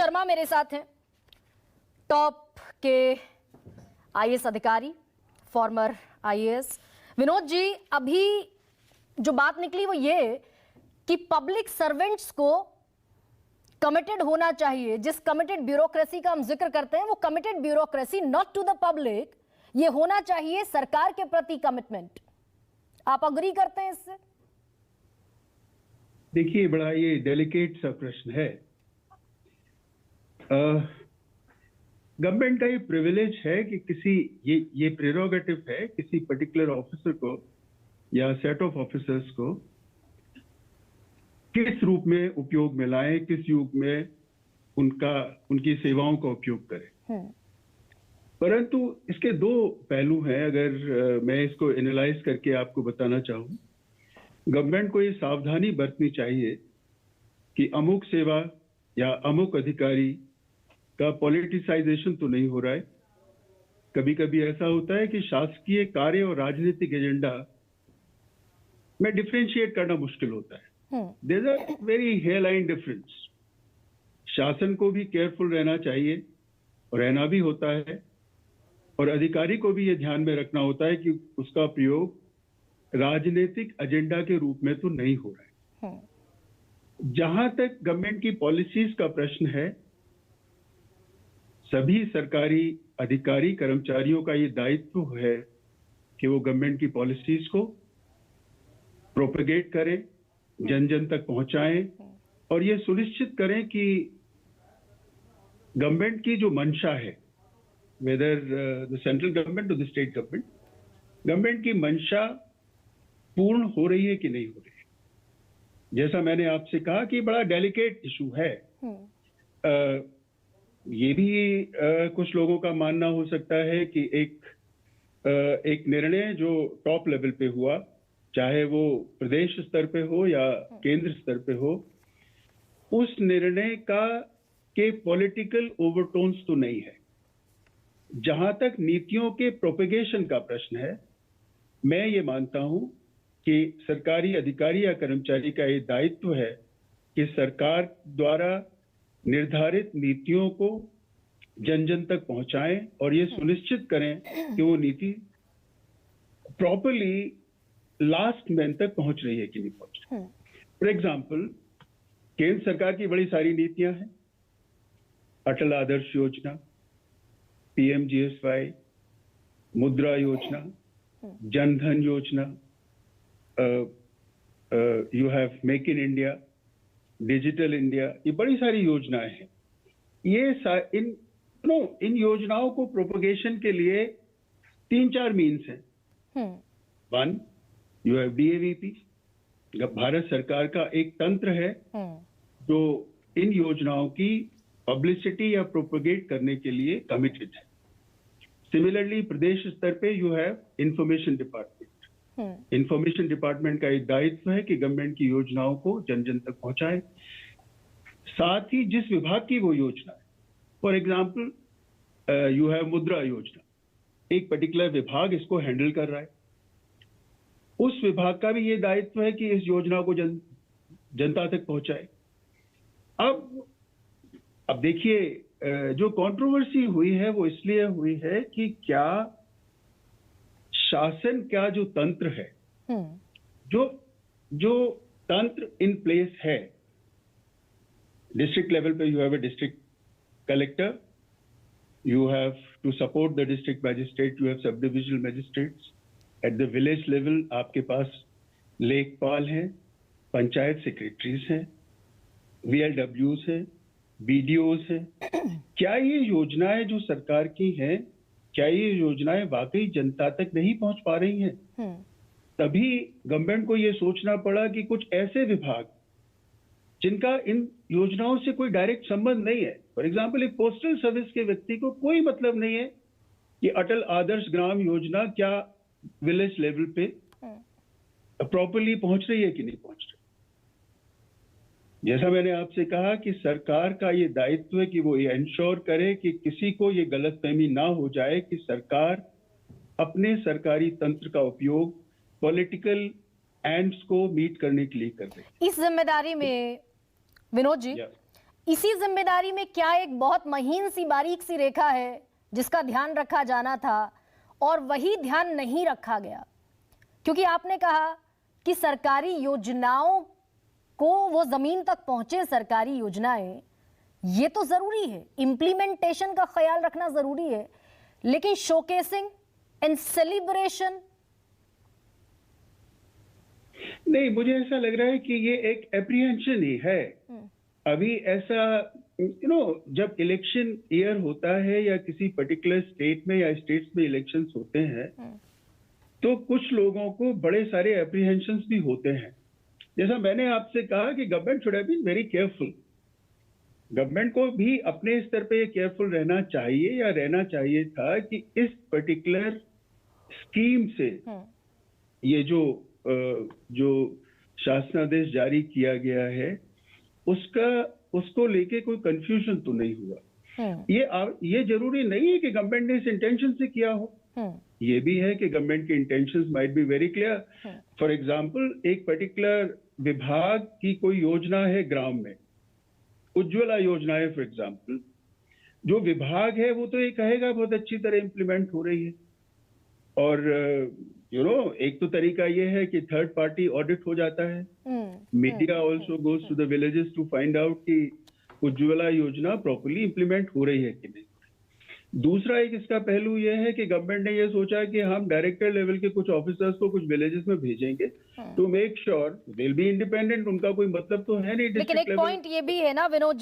शर्मा मेरे साथ हैं, टॉप के आईएएस अधिकारी, फॉर्मर आईएएस। विनोद जी, अभी जो बात निकली वो ये कि पब्लिक सर्वेंट्स को कमिटेड होना चाहिए। जिस कमिटेड ब्यूरोक्रेसी का हम जिक्र करते हैं वो committed bureaucracy not to the public, ये होना चाहिए सरकार के प्रति कमिटमेंट। आप अग्री करते हैं इससे? देखिए, बड़ा ये डेलिकेट सा प्रश्न है। गवर्नमेंट का ये प्रिविलेज है कि किसी ये प्रेरोगेटिव है किसी पर्टिकुलर ऑफिसर को या सेट ऑफ ऑफिसर्स को किस रूप में उपयोग में लाए, किस युग में उनकी सेवाओं का उपयोग करें। परंतु इसके दो पहलू हैं। अगर मैं इसको एनालाइज करके आपको बताना चाहूं, गवर्नमेंट को ये सावधानी बरतनी चाहिए कि अमुक सेवा या अमुक अधिकारी का पॉलिटिसाइजेशन तो नहीं हो रहा है। कभी कभी ऐसा होता है कि शासकीय कार्य और राजनीतिक एजेंडा में डिफरेंशिएट करना मुश्किल होता है। There is a very hairline difference. शासन को भी केयरफुल रहना चाहिए और रहना भी होता है, और अधिकारी को भी ये ध्यान में रखना होता है कि उसका प्रयोग राजनीतिक एजेंडा के रूप में तो नहीं हो रहा है। जहां तक गवर्नमेंट की पॉलिसीज का प्रश्न है, सभी सरकारी अधिकारी कर्मचारियों का ये दायित्व है कि वो गवर्नमेंट की पॉलिसीज को प्रोपेगेट करें, जन जन तक पहुंचाएं, और ये सुनिश्चित करें कि गवर्नमेंट की जो मंशा है, वेदर द सेंट्रल गवर्नमेंट और द स्टेट गवर्नमेंट, गवर्नमेंट की मंशा पूर्ण हो रही है कि नहीं हो रही है। जैसा मैंने आपसे कहा कि बड़ा डेलिकेट इशू है। ये भी कुछ लोगों का मानना हो सकता है कि एक निर्णय जो टॉप लेवल पे हुआ, चाहे वो प्रदेश स्तर पे हो या केंद्र स्तर पे हो, उस निर्णय के पॉलिटिकल ओवरटोन्स तो नहीं है। जहां तक नीतियों के प्रोपेगेशन का प्रश्न है, मैं ये मानता हूं कि सरकारी अधिकारी या कर्मचारी का ये दायित्व है कि सरकार द्वारा निर्धारित नीतियों को जन जन तक पहुंचाएं और ये सुनिश्चित करें कि वो नीति प्रॉपरली लास्ट मैन तक पहुंच रही है कि नहीं पहुंच रही। फॉर एग्जाम्पल, केंद्र सरकार की बड़ी सारी नीतियां हैं। अटल आदर्श योजना, PMGSY, मुद्रा योजना, जन धन योजना, you have make in India, digital India, ये बड़ी सारी योजनाएं हैं। इन योजनाओं को प्रोपगेशन के लिए 3-4 मीन्स हैं। One, you have DAVP, Bharat सरकार का एक तंत्र है जो इन योजनाओं की पब्लिसिटी या प्रोपगेट करने के लिए कमिटेड है। सिमिलरली प्रदेश स्तर पे you have information department. Information department का एक दायित्व है कि गवर्नमेंट की योजनाओं को जन जन तक पहुंचाए। साथ ही जिस विभाग की वो योजना है, फॉर एग्जाम्पल यू हैव मुद्रा योजना, एक पर्टिकुलर विभाग इसको हैंडल कर रहा है, उस विभाग का भी ये दायित्व है कि इस योजना को जनता तक पहुंचाए। अब देखिए, जो कंट्रोवर्सी हुई है वो इसलिए हुई है कि क्या शासन का जो तंत्र है, जो तंत्र इन प्लेस है, डिस्ट्रिक्ट लेवल पे you have a district collector, you have to support the district magistrate, you have sub divisional magistrates. At the village level आपके पास लेखपाल हैं, पंचायत सेक्रेटरीज हैं, VLWs हैं, BDOs हैं। क्या ये योजनाएं जो सरकार की हैं, क्या ये योजनाएं वाकई जनता तक नहीं पहुंच पा रही हैं? तभी गवर्नमेंट को ये सोचना पड़ा कि कुछ ऐसे विभाग जिनका इन योजनाओं से कोई डायरेक्ट संबंध नहीं है, फॉर एग्जाम्पल एक पोस्टल सर्विस के व्यक्ति को कोई मतलब नहीं है कि अटल आदर्श ग्राम योजना क्या विलेज लेवल पे प्रॉपरली पहुंच रही है कि नहीं पहुंच रही। जैसा मैंने आपसे कहा कि सरकार का ये दायित्व है कि वो ये इंश्योर करे कि किसी को ये गलतफहमी ना हो जाए कि सरकार अपने सरकारी तंत्र का उपयोग पॉलिटिकल एंड्स को मीट करने के लिए कर रही है। इस जिम्मेदारी में विनोद जी, इसी जिम्मेदारी में क्या एक बहुत महीन सी बारीक सी रेखा है जिसका ध्यान रखा जाना था और वही ध्यान नहीं रखा गया? क्योंकि आपने कहा कि सरकारी योजनाओं को वो जमीन तक पहुंचे, सरकारी योजनाएं, ये तो जरूरी है, इंप्लीमेंटेशन का ख्याल रखना जरूरी है, लेकिन शोकेसिंग एंड सेलिब्रेशन? नहीं, मुझे ऐसा लग रहा है कि ये एक एप्रीहेंशन ही है। अभी ऐसा जब इलेक्शन ईयर होता है या किसी पर्टिकुलर स्टेट में या स्टेट्स में इलेक्शंस होते हैं तो कुछ लोगों को बड़े सारे एप्रीहेंशंस भी होते हैं। जैसा मैंने आपसे कहा कि government should have been very careful. Government को भी अपने स्तर पे केयरफुल रहना चाहिए या रहना चाहिए था कि इस पर्टिकुलर स्कीम से ये जो शासनादेश जारी किया गया है उसको लेके कोई कंफ्यूजन तो नहीं हुआ। ये जरूरी नहीं है कि गवर्नमेंट ने इस इंटेंशन से किया हो। ये भी है कि गवर्नमेंट के intentions might be very clear. For example, एक पर्टिकुलर विभाग की कोई योजना है ग्राम में, उज्ज्वला योजना है फॉर एग्जांपल, जो विभाग है वो तो ये कहेगा बहुत अच्छी तरह इंप्लीमेंट हो रही है। और एक तो तरीका ये है कि थर्ड पार्टी ऑडिट हो जाता है। Media also goes to the villages to find out कि उज्ज्वला योजना प्रॉपर्ली इंप्लीमेंट हो रही है कि नहीं। दूसरा एक इसका पहलू यह है कि गवर्नमेंट ने यह सोचा कि हम डायरेक्टर लेवल के कुछ ऑफिसर्स को कुछ विलेजेस में भेजेंगे to make sure will be independent. उनका कोई मतलब तो है नहीं लेकिन डिस्ट्रिक्ट एक लेवल। पॉइंट ये भी है ना विनोद